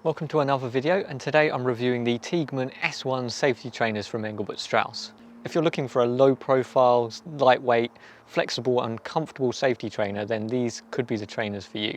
Welcome to another video, and today I'm reviewing the Tegman S1 safety trainers from Engelbert-Strauss. If you're looking for a low profile, lightweight, flexible and comfortable safety trainer, then these could be the trainers for you.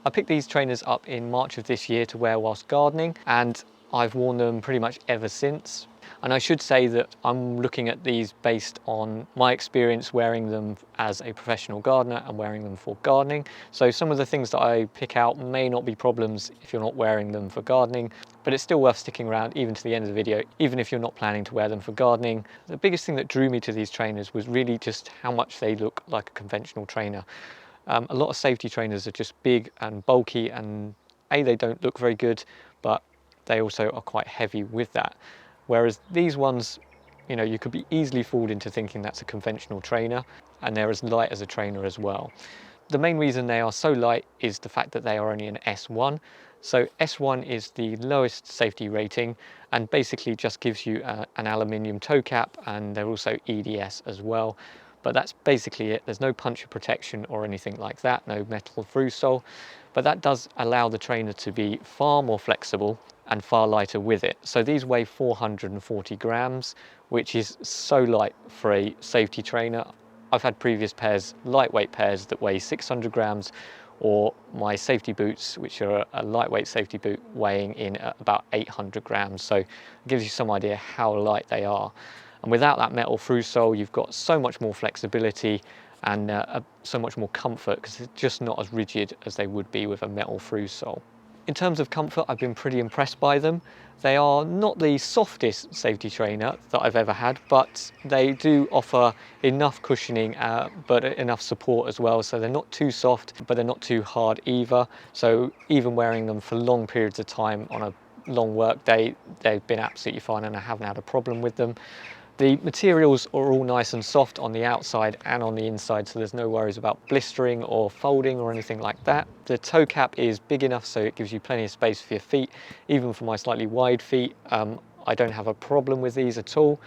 I picked these trainers up in March of this year to wear whilst gardening, and I've worn them pretty much ever since. And I should say that I'm looking at these based on my experience wearing them as a professional gardener and wearing them for gardening. So some of the things that I pick out may not be problems if you're not wearing them for gardening, but it's still worth sticking around even to the end of the video, even if you're not planning to wear them for gardening. The biggest thing that drew me to these trainers was really just how much they look like a conventional trainer. A lot of safety trainers are just big and bulky, and they don't look very good, but they also are quite heavy with that. Whereas these ones, you could be easily fooled into thinking that's a conventional trainer, and they're as light as a trainer as well. The main reason they are so light is the fact that they are only an S1. So S1 is the lowest safety rating and basically just gives you an aluminium toe cap, and they're also EDS as well. But that's basically it. There's no puncture protection or anything like that, no metal through sole. But that does allow the trainer to be far more flexible and far lighter with it. So these weigh 440 grams, which is so light for a safety trainer. I've had previous pairs, lightweight pairs, that weigh 600 grams, or my safety boots, which are a lightweight safety boot, weighing in at about 800 grams. So it gives you some idea how light they are. And without that metal through sole, you've got so much more flexibility and so much more comfort, because it's just not as rigid as they would be with a metal through sole. In terms of comfort, I've been pretty impressed by them. They are not the softest safety trainer that I've ever had, but they do offer enough cushioning, but enough support as well. So they're not too soft, but they're not too hard either. So even wearing them for long periods of time on a long work day, they've been absolutely fine, and I haven't had a problem with them. The materials are all nice and soft on the outside and on the inside, so there's no worries about blistering or folding or anything like that. The toe cap is big enough so it gives you plenty of space for your feet. Even for my slightly wide feet, I don't have a problem with these at all.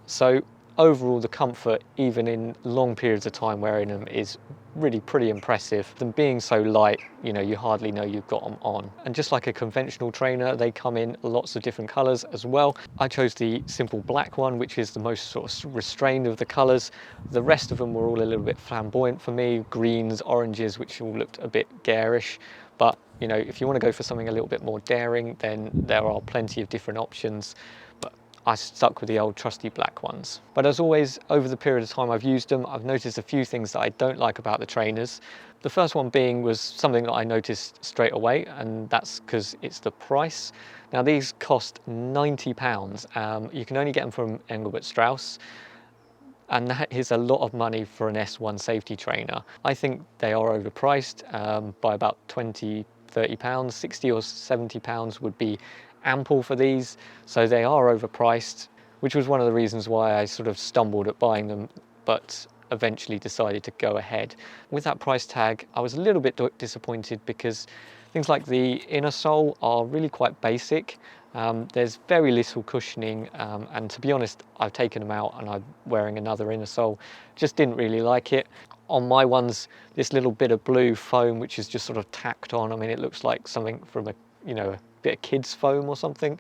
So overall, the comfort, even in long periods of time wearing them, is really pretty impressive. Them being so light, you hardly know you've got them on. And just like a conventional trainer, they come in lots of different colors as well. I chose the simple black one, which is the most sort of restrained of the colors. The rest of them were all a little bit flamboyant for me, greens, oranges, which all looked a bit garish. But if you want to go for something a little bit more daring, then there are plenty of different options. But I stuck with the old trusty black ones. But as always, over the period of time I've used them, I've noticed a few things that I don't like about the trainers. The first one was something that I noticed straight away, and that's because it's the price. Now these cost £90. You can only get them from Engelbert-Strauss, and that is a lot of money for an S1 safety trainer. I think they are overpriced by about £20, £30, £60 or £70 would be ample for these. So they are overpriced, which was one of the reasons why I sort of stumbled at buying them, but eventually decided to go ahead. With that price tag, I was a little bit disappointed because things like the inner sole are really quite basic. There's very little cushioning, and to be honest, I've taken them out and I'm wearing another inner sole. Just didn't really like it. On my ones, this little bit of blue foam, which is just sort of tacked on. I mean, it looks like something from a bit of kids foam or something.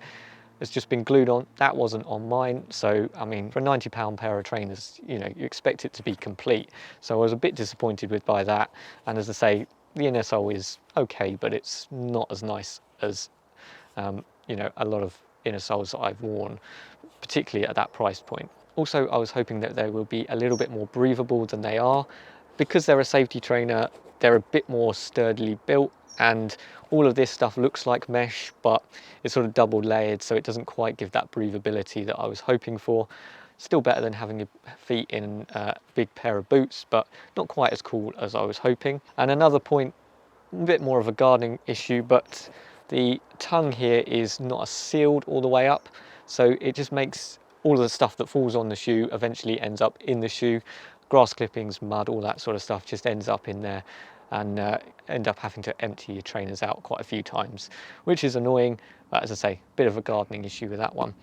It's just been glued on. That wasn't on mine. So, I mean, for a £90 pair of trainers, you expect it to be complete. So I was a bit disappointed by that. And as I say, the inner sole is okay, but it's not as nice as, a lot of inner soles that I've worn, particularly at that price point. Also, I was hoping that they will be a little bit more breathable than they are. Because they're a safety trainer, they're a bit more sturdily built, and all of this stuff looks like mesh, but it's sort of double layered, so it doesn't quite give that breathability that I was hoping for. Still better than having your feet in a big pair of boots, but not quite as cool as I was hoping. And another point, a bit more of a gardening issue, but the tongue here is not sealed all the way up, so it just makes all of the stuff that falls on the shoe eventually ends up in the shoe. Grass clippings, mud, all that sort of stuff just ends up in there, and end up having to empty your trainers out quite a few times, which is annoying. But as I say, bit of a gardening issue with that one.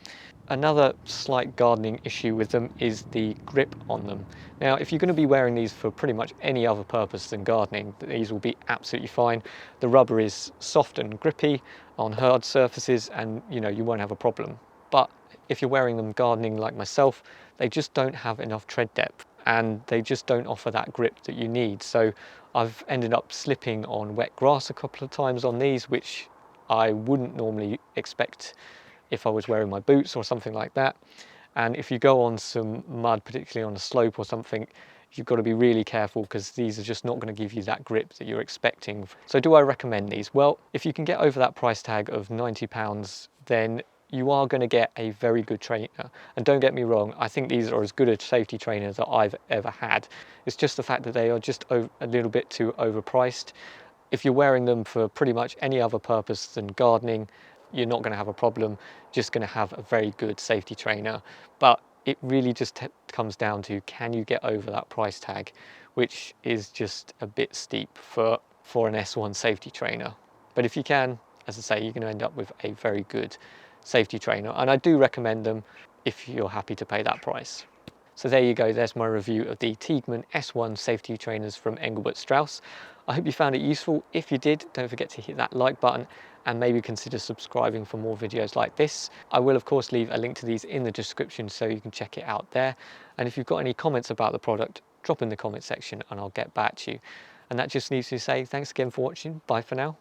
Another slight gardening issue with them is the grip on them. Now, if you're going to be wearing these for pretty much any other purpose than gardening, these will be absolutely fine. The rubber is soft and grippy, on hard surfaces and you won't have a problem. But if you're wearing them gardening like myself, they just don't have enough tread depth and they just don't offer that grip that you need. So I've ended up slipping on wet grass a couple of times on these, which I wouldn't normally expect if I was wearing my boots or something like that. And if you go on some mud, particularly on a slope or something, you've got to be really careful because these are just not going to give you that grip that you're expecting. So do I recommend these? Well, if you can get over that price tag of £90, then you are going to get a very good trainer. And don't get me wrong, I think these are as good a safety trainers that I've ever had. It's just the fact that they are just a little bit too overpriced. If you're wearing them for pretty much any other purpose than gardening, you're not going to have a problem, just going to have a very good safety trainer. But it really just comes down to, can you get over that price tag, which is just a bit steep for an S1 safety trainer. But if you can, as I say, you're going to end up with a very good safety trainer. And I do recommend them if you're happy to pay that price. So there you go, there's my review of the Tegman S1 safety trainers from Engelbert-Strauss. I hope you found it useful. If you did, don't forget to hit that like button and maybe consider subscribing for more videos like this. I will of course leave a link to these in the description so you can check it out there. And if you've got any comments about the product, drop in the comment section and I'll get back to you. And that just leaves me to say thanks again for watching. Bye for now.